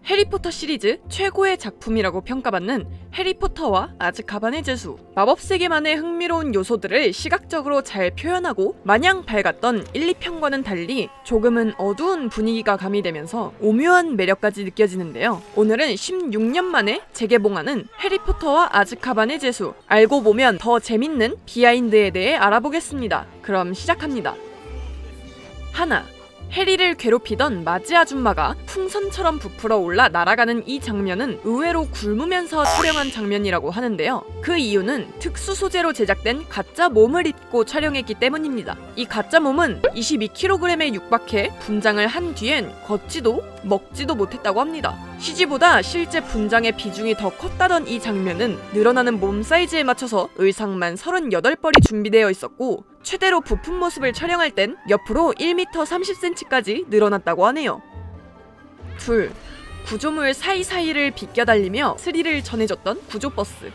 해리포터 시리즈 최고의 작품이라고 평가받는 해리포터와 아즈카반의 제수. 마법 세계만의 흥미로운 요소들을 시각적으로 잘 표현하고 마냥 밝았던 1, 2편과는 달리 조금은 어두운 분위기가 가미되면서 오묘한 매력까지 느껴지는데요. 오늘은 16년 만에 재개봉하는 해리포터와 아즈카반의 제수. 알고 보면 더 재밌는 비하인드에 대해 알아보겠습니다. 그럼 시작합니다. 하나. 해리를 괴롭히던 마지 아줌마가 풍선처럼 부풀어 올라 날아가는 이 장면은 의외로 굶으면서 촬영한 장면이라고 하는데요. 그 이유는 특수 소재로 제작된 가짜 몸을 입고 촬영했기 때문입니다. 이 가짜 몸은 22kg에 육박해 분장을 한 뒤엔 걷지도 먹지도 못했다고 합니다. CG보다 실제 분장의 비중이 더 컸다던 이 장면은 늘어나는 몸 사이즈에 맞춰서 의상만 38벌이 준비되어 있었고 최대로 부푼 모습을 촬영할 땐 옆으로 1m 30cm까지 늘어났다고 하네요. 둘, 구조물 사이사이를 비껴달리며 스릴을 전해줬던 구조버스.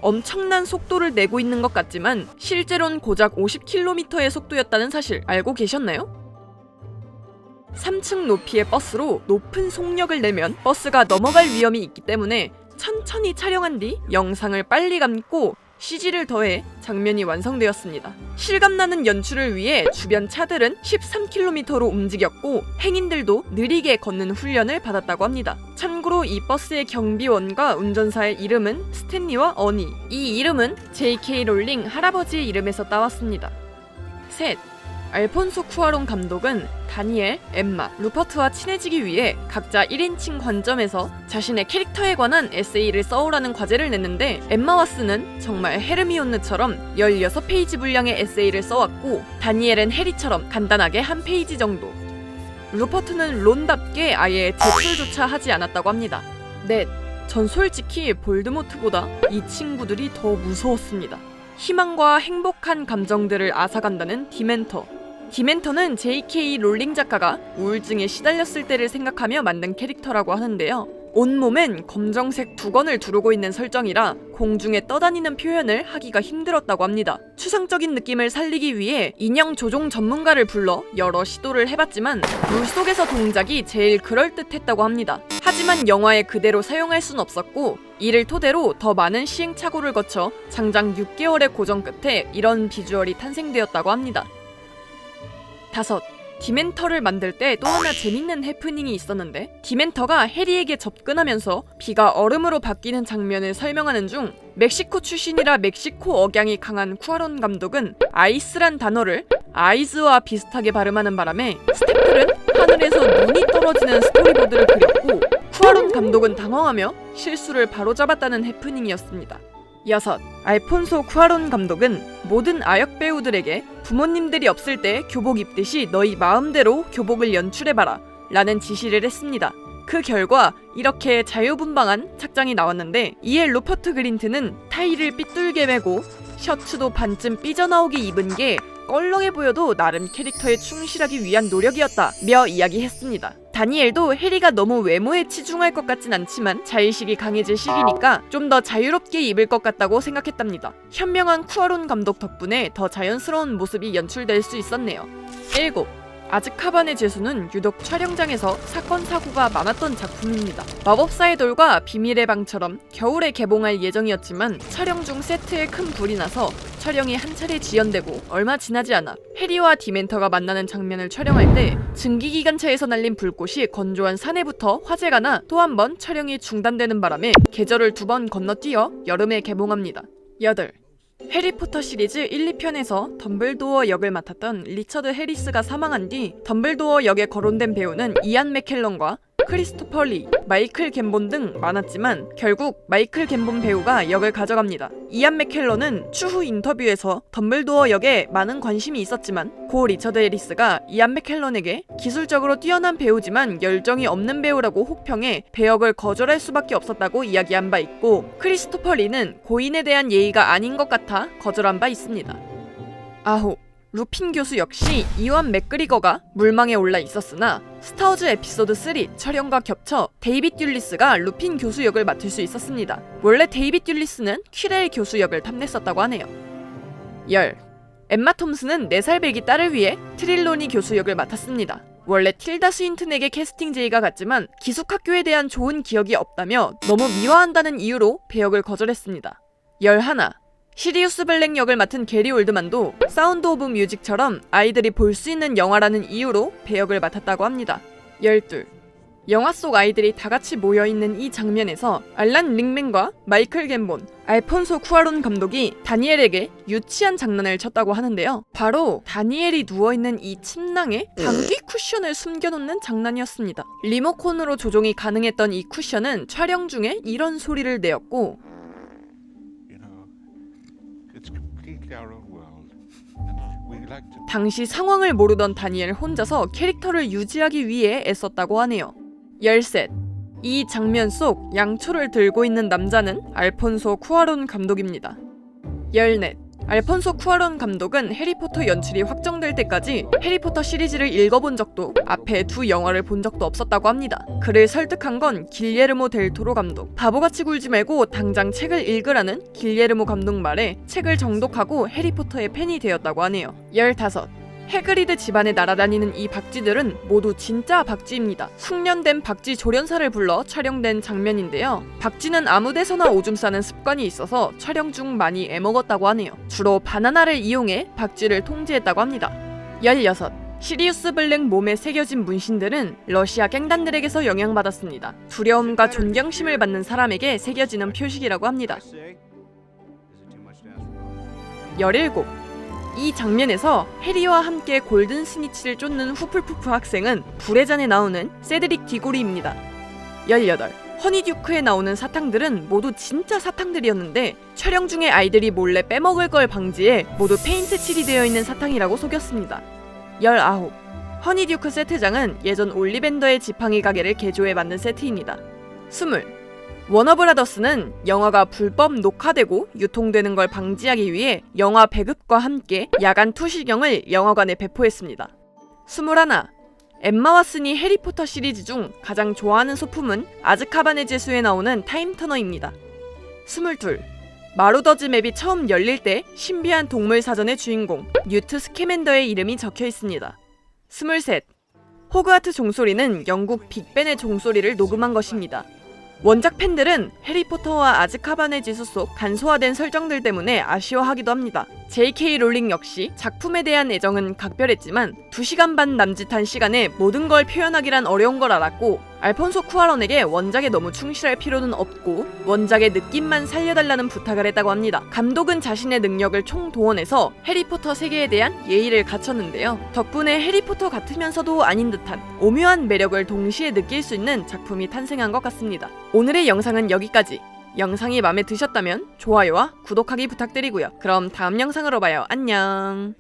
엄청난 속도를 내고 있는 것 같지만 실제로는 고작 50km의 속도였다는 사실 알고 계셨나요? 3층 높이의 버스로 높은 속력을 내면 버스가 넘어갈 위험이 있기 때문에 천천히 촬영한 뒤 영상을 빨리 감고 CG를 더해 장면이 완성되었습니다. 실감나는 연출을 위해 주변 차들은 13km로 움직였고 행인들도 느리게 걷는 훈련을 받았다고 합니다. 참고로 이 버스의 경비원과 운전사의 이름은 스탠리와 어니. 이 이름은 J.K. 롤링 할아버지의 이름에서 따왔습니다. 셋. 알폰소 쿠아론 감독은 다니엘, 엠마, 루퍼트와 친해지기 위해 각자 1인칭 관점에서 자신의 캐릭터에 관한 에세이를 써오라는 과제를 냈는데 엠마 왓슨은 정말 헤르미온느처럼 16페이지 분량의 에세이를 써왔고 다니엘은 해리처럼 간단하게 한 페이지 정도. 루퍼트는 론답게 아예 제출조차 하지 않았다고 합니다. 넷. 전 솔직히 볼드모트보다 이 친구들이 더 무서웠습니다. 희망과 행복한 감정들을 앗아간다는 디멘터. 디멘터는 J.K. 롤링 작가가 우울증에 시달렸을 때를 생각하며 만든 캐릭터라고 하는데요. 온몸엔 검정색 두건을 두르고 있는 설정이라 공중에 떠다니는 표현을 하기가 힘들었다고 합니다. 추상적인 느낌을 살리기 위해 인형 조종 전문가를 불러 여러 시도를 해봤지만 물속에서 동작이 제일 그럴듯했다고 합니다. 하지만 영화에 그대로 사용할 순 없었고 이를 토대로 더 많은 시행착오를 거쳐 장장 6개월의 고정 끝에 이런 비주얼이 탄생되었다고 합니다. 5. 디멘터를 만들 때 또 하나 재밌는 해프닝이 있었는데 디멘터가 해리에게 접근하면서 비가 얼음으로 바뀌는 장면을 설명하는 중 멕시코 출신이라 멕시코 억양이 강한 쿠아론 감독은 아이스란 단어를 아이즈와 비슷하게 발음하는 바람에 스태프들은 하늘에서 눈이 떨어지는 스토리보드를 그렸고 쿠아론 감독은 당황하며 실수를 바로잡았다는 해프닝이었습니다. 6. 알폰소 쿠아론 감독은 모든 아역 배우들에게 부모님들이 없을 때 교복 입듯이 너희 마음대로 교복을 연출해봐라 라는 지시를 했습니다. 그 결과 이렇게 자유분방한 착장이 나왔는데 이에 루퍼트 그린트는 타이를 삐뚤게 매고 셔츠도 반쯤 삐져나오게 입은 게 껄렁해 보여도 나름 캐릭터에 충실하기 위한 노력이었다며 이야기했습니다. 다니엘도 해리가 너무 외모에 치중할 것 같진 않지만 자의식이 강해질 시기니까 좀 더 자유롭게 입을 것 같다고 생각했답니다. 현명한 쿠아론 감독 덕분에 더 자연스러운 모습이 연출될 수 있었네요. 7. 아즈카반의 제수는 유독 촬영장에서 사건 사고가 많았던 작품입니다. 마법사의 돌과 비밀의 방처럼 겨울에 개봉할 예정이었지만 촬영 중 세트에 큰 불이 나서 촬영이 한 차례 지연되고 얼마 지나지 않아 해리와 디멘터가 만나는 장면을 촬영할 때 증기기관차에서 날린 불꽃이 건조한 산에부터 화재가 나 또 한 번 촬영이 중단되는 바람에 계절을 2번 건너뛰어 여름에 개봉합니다. 8. 해리포터 시리즈 1, 2편에서 덤블도어 역을 맡았던 리처드 해리스가 사망한 뒤 덤블도어 역에 거론된 배우는 이안 맥켈런과 크리스토퍼 리, 마이클 갬본 등 많았지만 결국 마이클 갬본 배우가 역을 가져갑니다. 이안 맥켈런은 추후 인터뷰에서 덤블도어 역에 많은 관심이 있었지만 고 리처드 해리스가 이안 맥켈런에게 기술적으로 뛰어난 배우지만 열정이 없는 배우라고 혹평해 배역을 거절할 수밖에 없었다고 이야기한 바 있고 크리스토퍼 리는 고인에 대한 예의가 아닌 것 같아 거절한 바 있습니다. 9. 루핀 교수 역시 이완 맥그리거가 물망에 올라 있었으나 스타워즈 에피소드 3 촬영과 겹쳐 데이빗 듈리스가 루핀 교수 역을 맡을 수 있었습니다. 원래 데이빗 듈리스는 퀴렐 교수 역을 탐냈었다고 하네요. 10. 엠마 톰슨은 4살 배기 딸을 위해 트릴로니 교수 역을 맡았습니다. 원래 틸다 스윈튼에게 캐스팅 제의가 갔지만 기숙학교에 대한 좋은 기억이 없다며 너무 미화한다는 이유로 배역을 거절했습니다. 11. 시리우스 블랙 역을 맡은 게리 올드만도 사운드 오브 뮤직처럼 아이들이 볼 수 있는 영화라는 이유로 배역을 맡았다고 합니다. 12. 영화 속 아이들이 다 같이 모여있는 이 장면에서 알란 링맨과 마이클 갬본, 알폰소 쿠아론 감독이 다니엘에게 유치한 장난을 쳤다고 하는데요. 바로 다니엘이 누워있는 이 침낭에 방귀 쿠션을 숨겨놓는 장난이었습니다. 리모컨으로 조종이 가능했던 이 쿠션은 촬영 중에 이런 소리를 내었고 당시 상황을 모르던 다니엘 혼자서 캐릭터를 유지하기 위해 애썼다고 하네요. 13. 이 장면 속 양초를 들고 있는 남자는 알폰소 쿠아론 감독입니다. 14. 알폰소 쿠아론 감독은 해리포터 연출이 확정될 때까지 해리포터 시리즈를 읽어본 적도 앞에 두 영화를 본 적도 없었다고 합니다. 그를 설득한 건 길예르모 델 토로 감독. 바보같이 굴지 말고 당장 책을 읽으라는 길예르모 감독 말에 책을 정독하고 해리포터의 팬이 되었다고 하네요. 15. 해그리드 집안에 날아다니는 이 박쥐들은 모두 진짜 박쥐입니다. 숙련된 박쥐 조련사를 불러 촬영된 장면인데요. 박쥐는 아무 데서나 오줌 싸는 습관이 있어서 촬영 중 많이 애먹었다고 하네요. 주로 바나나를 이용해 박쥐를 통제했다고 합니다. 16. 시리우스 블랙 몸에 새겨진 문신들은 러시아 갱단들에게서 영향받았습니다. 두려움과 존경심을 받는 사람에게 새겨지는 표식이라고 합니다. 17. 이 장면에서 해리와 함께 골든 스니치를 쫓는 후플푸프 학생은 불의 잔에 나오는 세드릭 디고리입니다. 18. 허니듀크에 나오는 사탕들은 모두 진짜 사탕들이었는데 촬영 중에 아이들이 몰래 빼먹을 걸 방지해 모두 페인트 칠이 되어 있는 사탕이라고 속였습니다. 19. 허니듀크 세트장은 예전 올리밴더의 지팡이 가게를 개조해 만든 세트입니다. 20. 워너브라더스는 영화가 불법 녹화되고 유통되는 걸 방지하기 위해 영화 배급과 함께 야간 투시경을 영화관에 배포했습니다. 21. 엠마 왓슨이 해리포터 시리즈 중 가장 좋아하는 소품은 아즈카반의 제수에 나오는 타임터너입니다. 22. 마루더즈 맵이 처음 열릴 때 신비한 동물 사전의 주인공 뉴트 스캐맨더의 이름이 적혀 있습니다. 23. 호그와트 종소리는 영국 빅벤의 종소리를 녹음한 것입니다. 원작 팬들은 해리포터와 아즈카반의 지수 속 간소화된 설정들 때문에 아쉬워하기도 합니다. J.K. 롤링 역시 작품에 대한 애정은 각별했지만 2시간 반 남짓한 시간에 모든 걸 표현하기란 어려운 걸 알았고 알폰소 쿠아론에게 원작에 너무 충실할 필요는 없고 원작의 느낌만 살려달라는 부탁을 했다고 합니다. 감독은 자신의 능력을 총동원해서 해리포터 세계에 대한 예의를 갖췄는데요. 덕분에 해리포터 같으면서도 아닌 듯한 오묘한 매력을 동시에 느낄 수 있는 작품이 탄생한 것 같습니다. 오늘의 영상은 여기까지. 영상이 마음에 드셨다면 좋아요와 구독하기 부탁드리고요. 그럼 다음 영상으로 봐요. 안녕.